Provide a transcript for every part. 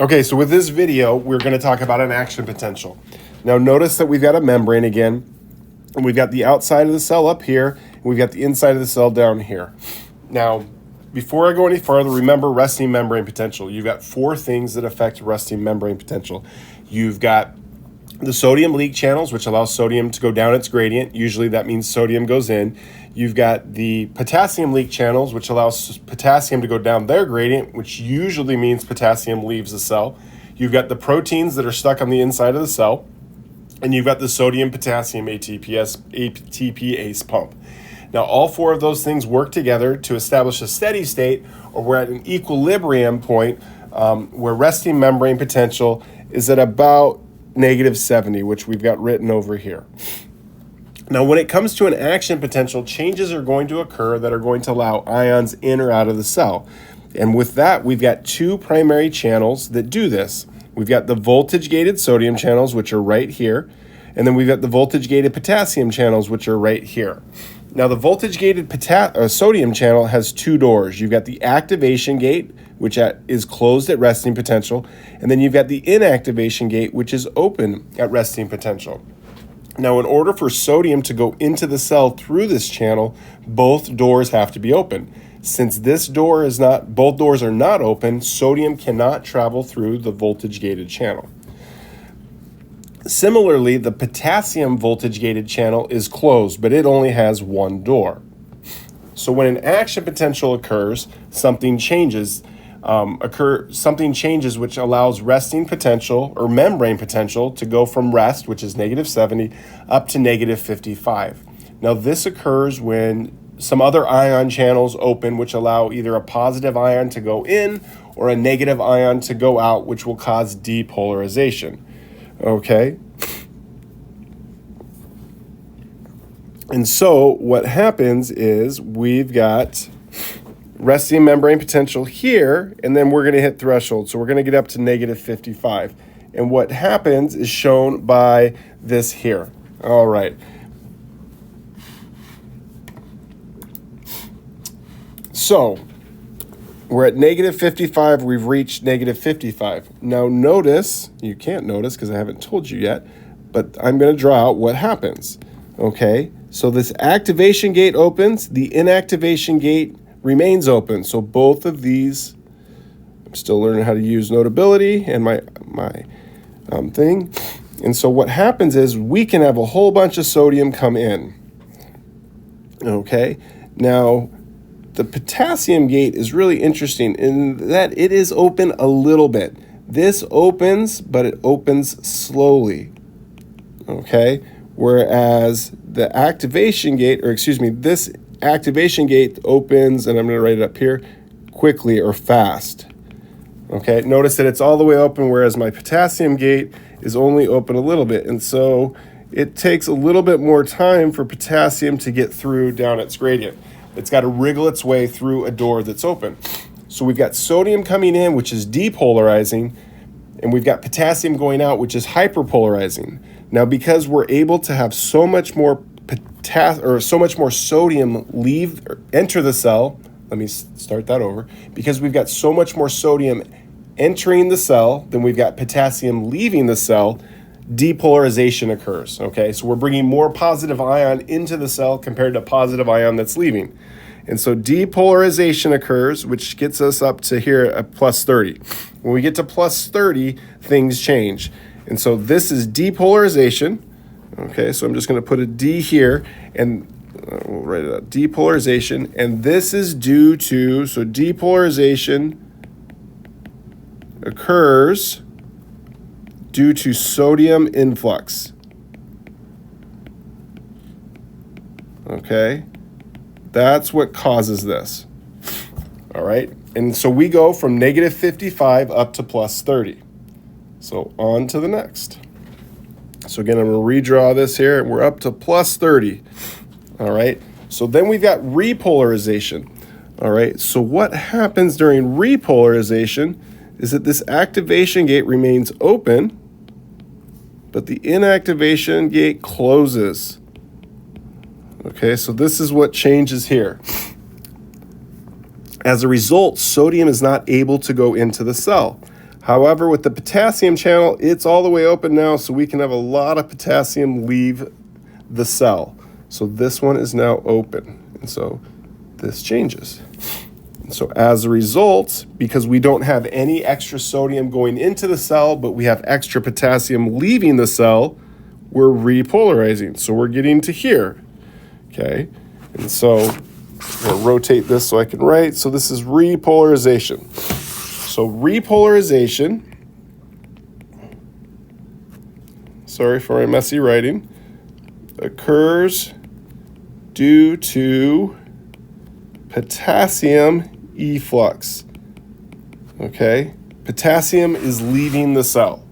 Okay, so with this video, we're going to talk about an action potential. Now notice that we've got a membrane again, and we've got the outside of the cell up here, and we've got the inside of the cell down here. Now, before I go any further, remember resting membrane potential. You've got four things that affect resting membrane potential. You've got the sodium leak channels, which allows sodium to go down its gradient. Usually that means sodium goes in. You've got the potassium leak channels, which allows potassium to go down their gradient, which usually means potassium leaves the cell. You've got the proteins that are stuck on the inside of the cell. And you've got the sodium-potassium ATPase pump. Now, all four of those things work together to establish a steady state, or we're at an equilibrium point where resting membrane potential is at about -70, which we've got written over here. Now, when it comes to an action potential, changes are going to occur that are going to allow ions in or out of the cell. And with that, we've got two primary channels that do this. We've got the voltage-gated sodium channels, which are right here, and then we've got the voltage-gated potassium channels, which are right here. Now, the voltage-gated sodium channel has two doors. You've got the activation gate, which is closed at resting potential, and then you've got the inactivation gate, which is open at resting potential. Now, in order for sodium to go into the cell through this channel, both doors have to be open. Since both doors are not open, sodium cannot travel through the voltage-gated channel. Similarly, the potassium voltage-gated channel is closed, but it only has one door. So when an action potential occurs, something changes, which allows resting potential or membrane potential to go from rest, which is -70, up to -55. Now, this occurs when some other ion channels open, which allow either a positive ion to go in or a negative ion to go out, which will cause depolarization. Okay? And so what happens is we've got resting membrane potential here, and then we're going to hit threshold. So we're going to get up to -55. And what happens is shown by this here. All right. So we're at -55. We've reached -55. Now notice, you can't notice because I haven't told you yet, but I'm going to draw out what happens. Okay, so this activation gate opens, the inactivation gate remains open. So both of these, I'm still learning how to use Notability and my thing. And so what happens is we can have a whole bunch of sodium come in. Okay, now the potassium gate is really interesting in that it is open a little bit. This opens, but it opens slowly. Okay, whereas the activation gate, this activation gate opens, and I'm going to write it up here, quickly or fast. Okay, notice that it's all the way open, whereas my potassium gate is only open a little bit. And so it takes a little bit more time for potassium to get through down its gradient. It's got to wriggle its way through a door that's open. So we've got sodium coming in, which is depolarizing, and we've got potassium going out, which is hyperpolarizing. Now, because we're able to have so much more sodium enter the cell, let me start that over. Because we've got so much more sodium entering the cell than we've got potassium leaving the cell, depolarization occurs. Okay, so we're bringing more positive ion into the cell compared to positive ion that's leaving. And so depolarization occurs, which gets us up to here at +30. When we get to +30, things change. And so this is depolarization. Okay, so I'm just going to put a D here, and we'll write it out, depolarization. And this is due to, so depolarization occurs due to sodium influx. Okay, that's what causes this. All right, and so we go from -55 up to +30. So on to the next. So again, I'm going to redraw this here, and we're up to +30. All right, so then we've got repolarization. All right, so what happens during repolarization is that this activation gate remains open, but the inactivation gate closes. Okay, so this is what changes here. As a result, sodium is not able to go into the cell. However, with the potassium channel, it's all the way open now, so we can have a lot of potassium leave the cell. So this one is now open, and so this changes. And so as a result, because we don't have any extra sodium going into the cell, but we have extra potassium leaving the cell, we're repolarizing. So we're getting to here, okay? And so I'm gonna rotate this so I can write. So this is repolarization. So repolarization, sorry for my messy writing, occurs due to potassium efflux. Okay? Potassium is leaving the cell.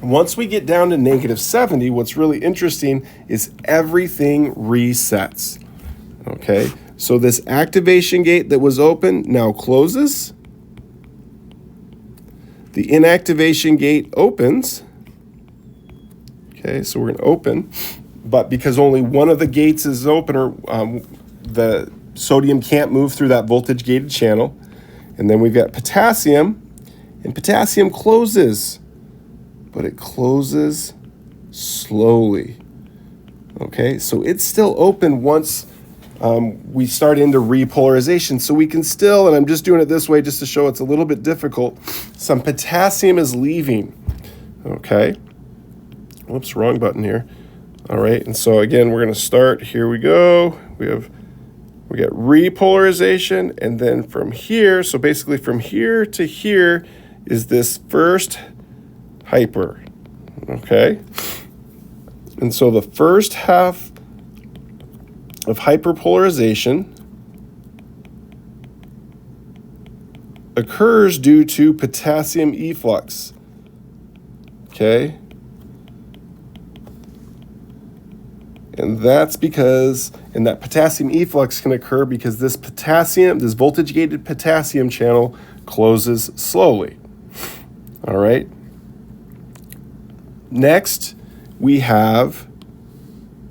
Once we get down to -70, what's really interesting is everything resets. Okay? So this activation gate that was open now closes. The inactivation gate opens. Okay, so we're going to open. But because only one of the gates is open, or the sodium can't move through that voltage gated channel. And then we've got potassium, and potassium closes, but it closes slowly. Okay, so it's still open once we start into repolarization. So we can still, and I'm just doing it this way just to show it's a little bit difficult, some potassium is leaving. Okay, whoops, wrong button here. All right, and so again, we're going to start, here we go. We get repolarization, and then from here, so basically from here to here is this first hyper, okay? And so the first half of hyperpolarization occurs due to potassium efflux, okay? And that's because, and that potassium efflux can occur because this voltage-gated potassium channel closes slowly. All right. Next, we have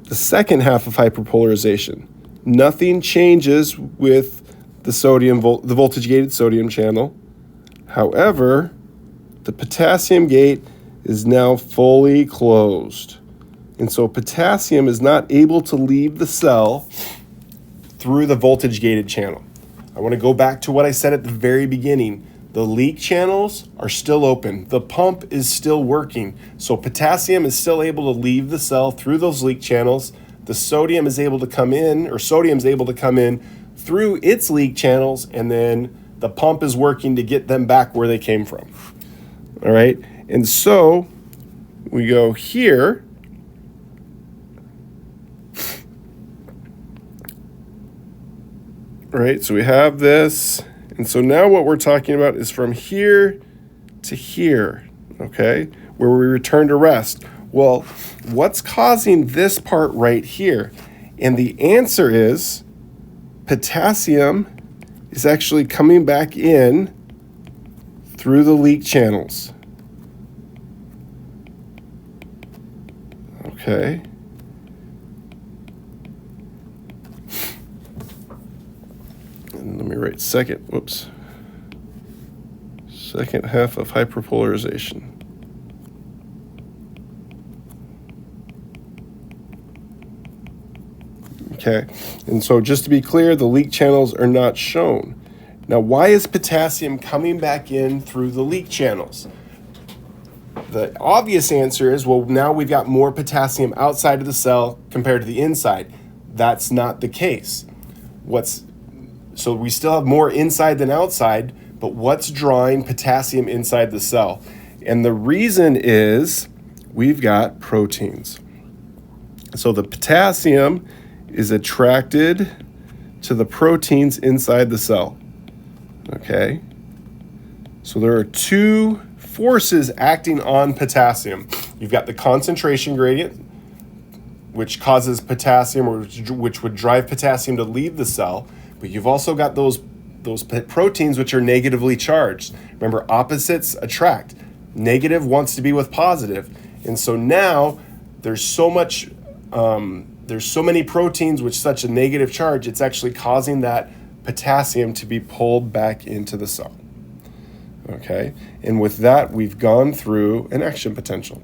the second half of hyperpolarization. Nothing changes with the the voltage-gated sodium channel. However, the potassium gate is now fully closed. And so potassium is not able to leave the cell through the voltage-gated channel. I want to go back to what I said at the very beginning. The leak channels are still open. The pump is still working. So potassium is still able to leave the cell through those leak channels. The sodium is able to come in, or sodium is able to come in through its leak channels, and then the pump is working to get them back where they came from. All right, and so we go here. All right, so we have this, and so now what we're talking about is from here to here, okay, where we return to rest. Well, what's causing this part right here? And the answer is potassium is actually coming back in through the leak channels. Okay. And let me write second half of hyperpolarization. Okay, and so just to be clear, the leak channels are not shown. Now, why is potassium coming back in through the leak channels? The obvious answer is, well, now we've got more potassium outside of the cell compared to the inside. That's not the case. So we still have more inside than outside, but what's drawing potassium inside the cell? And the reason is we've got proteins. So the potassium is attracted to the proteins inside the cell. Okay? So there are two forces acting on potassium. You've got the concentration gradient, which causes potassium, or which would drive potassium to leave the cell, but you've also got those proteins which are negatively charged. Remember, opposites attract. Negative wants to be with positive. And so now there's so many proteins with such a negative charge, it's actually causing that potassium to be pulled back into the cell. Okay, and with that, we've gone through an action potential.